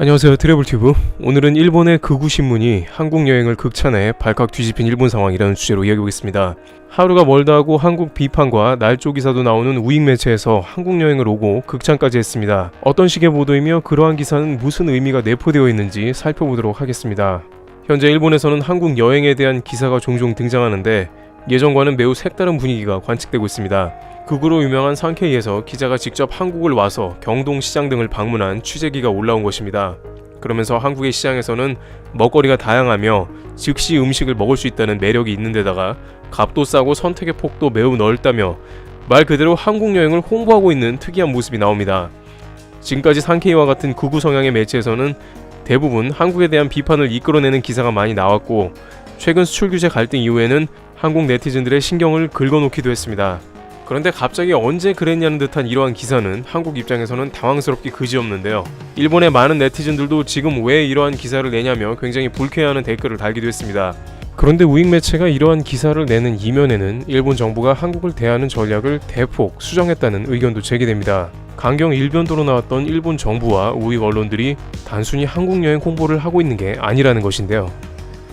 안녕하세요, 트래블튜브. 오늘은 일본의 극우신문이 한국 여행을 극찬해 발칵 뒤집힌 일본 상황이라는 주제로 이야기해보겠습니다. 하루가 멀다 하고 한국 비판과 날조 기사도 나오는 우익 매체에서 한국 여행을 오고 극찬까지 했습니다. 어떤 식의 보도이며 그러한 기사는 무슨 의미가 내포되어 있는지 살펴보도록 하겠습니다. 현재 일본에서는 한국 여행에 대한 기사가 종종 등장하는데 예전과는 매우 색다른 분위기가 관측되고 있습니다. 극우로 유명한 상케이에서 기자가 직접 한국을 와서 경동시장 등을 방문한 취재기가 올라온 것입니다. 그러면서 한국의 시장에서는 먹거리가 다양하며 즉시 음식을 먹을 수 있다는 매력이 있는 데다가 값도 싸고 선택의 폭도 매우 넓다며 말 그대로 한국 여행을 홍보하고 있는 특이한 모습이 나옵니다. 지금까지 상케이와 같은 극우 성향의 매체에서는 대부분 한국에 대한 비판을 이끌어내는 기사가 많이 나왔고, 최근 수출 규제 갈등 이후에는 한국 네티즌들의 신경을 긁어놓기도 했습니다. 그런데 갑자기 언제 그랬냐는 듯한 이러한 기사는 한국 입장에서는 당황스럽기 그지없는데요. 일본의 많은 네티즌들도 지금 왜 이러한 기사를 내냐며 굉장히 불쾌해하는 댓글을 달기도 했습니다. 그런데 우익 매체가 이러한 기사를 내는 이면에는 일본 정부가 한국을 대하는 전략을 대폭 수정했다는 의견도 제기됩니다. 강경 일변도로 나왔던 일본 정부와 우익 언론들이 단순히 한국 여행 홍보를 하고 있는 게 아니라는 것인데요.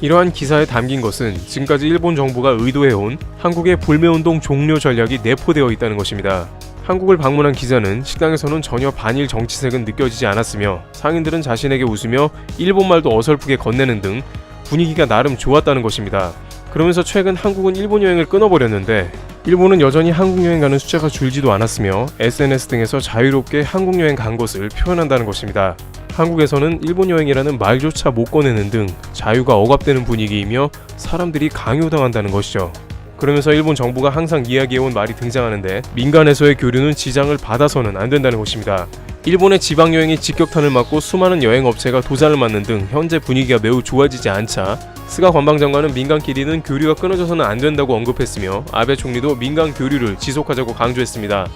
이러한 기사에 담긴 것은 지금까지 일본 정부가 의도해온 한국의 불매운동 종료 전략이 내포되어 있다는 것입니다. 한국을 방문한 기자는 식당에서는 전혀 반일 정치색은 느껴지지 않았으며 상인들은 자신에게 웃으며 일본말도 어설프게 건네는 등 분위기가 나름 좋았다는 것입니다. 그러면서 최근 한국은 일본 여행을 끊어버렸는데 일본은 여전히 한국 여행 가는 숫자가 줄지도 않았으며 SNS 등에서 자유롭게 한국 여행 간 것을 표현한다는 것입니다. 한국에서는 일본 여행이라는 말조차 못 꺼내는 등 자유가 억압되는 분위기이며 사람들이 강요당한다는 것이죠. 그러면서 일본 정부가 항상 이야기해온 말이 등장하는데, 민간에서의 교류는 지장을 받아서는 안 된다는 것입니다. 일본의 지방여행이 직격탄을 맞고 수많은 여행업체가 도산을 맞는 등 현재 분위기가 매우 좋아지지 않자 스가 관방장관은 민간끼리는 교류가 끊어져서는 안 된다고 언급했으며 아베 총리도 민간 교류를 지속하자고 강조했습니다.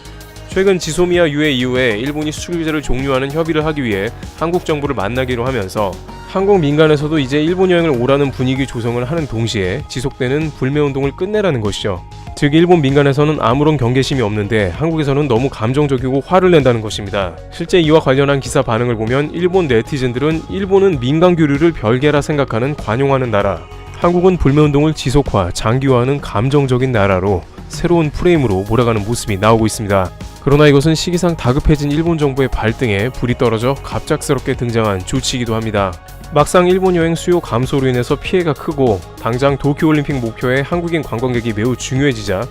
최근 지소미아 유해 이후에 일본이 수출 규제를 종료하는 협의를 하기 위해 한국 정부를 만나기로 하면서 한국 민간에서도 이제 일본 여행을 오라는 분위기 조성을 하는 동시에 지속되는 불매운동을 끝내라는 것이죠. 즉 일본 민간에서는 아무런 경계심이 없는데 한국에서는 너무 감정적이고 화를 낸다는 것입니다. 실제 이와 관련한 기사 반응을 보면 일본 네티즌들은 일본은 민간 교류를 별개라 생각하는 관용하는 나라, 한국은 불매운동을 지속화, 장기화하는 감정적인 나라로 새로운 프레임으로 몰아가는 모습이 나오고 있습니다. 그러나 이것은 시기상 다급해진 일본 정부의 발등에 불이 떨어져 갑작스럽게 등장한 조치이기도 합니다. 막상 일본 여행 수요 감소로 인해서 피해가 크고 당장 도쿄올림픽 목표에 한국인 관광객이 매우 중요해지자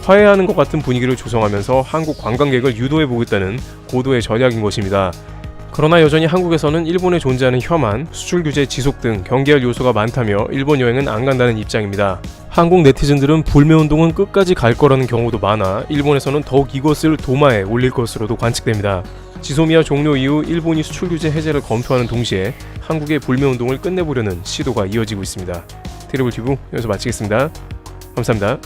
화해하는 것 같은 분위기를 조성하면서 한국 관광객을 유도해보겠다는 고도의 전략인 것입니다. 그러나 여전히 한국에서는 일본에 존재하는 혐한, 수출 규제 지속 등 경계할 요소가 많다며 일본 여행은 안 간다는 입장입니다. 한국 네티즌들은 불매운동은 끝까지 갈 거라는 경우도 많아 일본에서는 더욱 이것을 도마에 올릴 것으로도 관측됩니다. 지소미아 종료 이후 일본이 수출 규제 해제를 검토하는 동시에 한국의 불매운동을 끝내보려는 시도가 이어지고 있습니다. 트래블튜브 여기서 마치겠습니다. 감사합니다.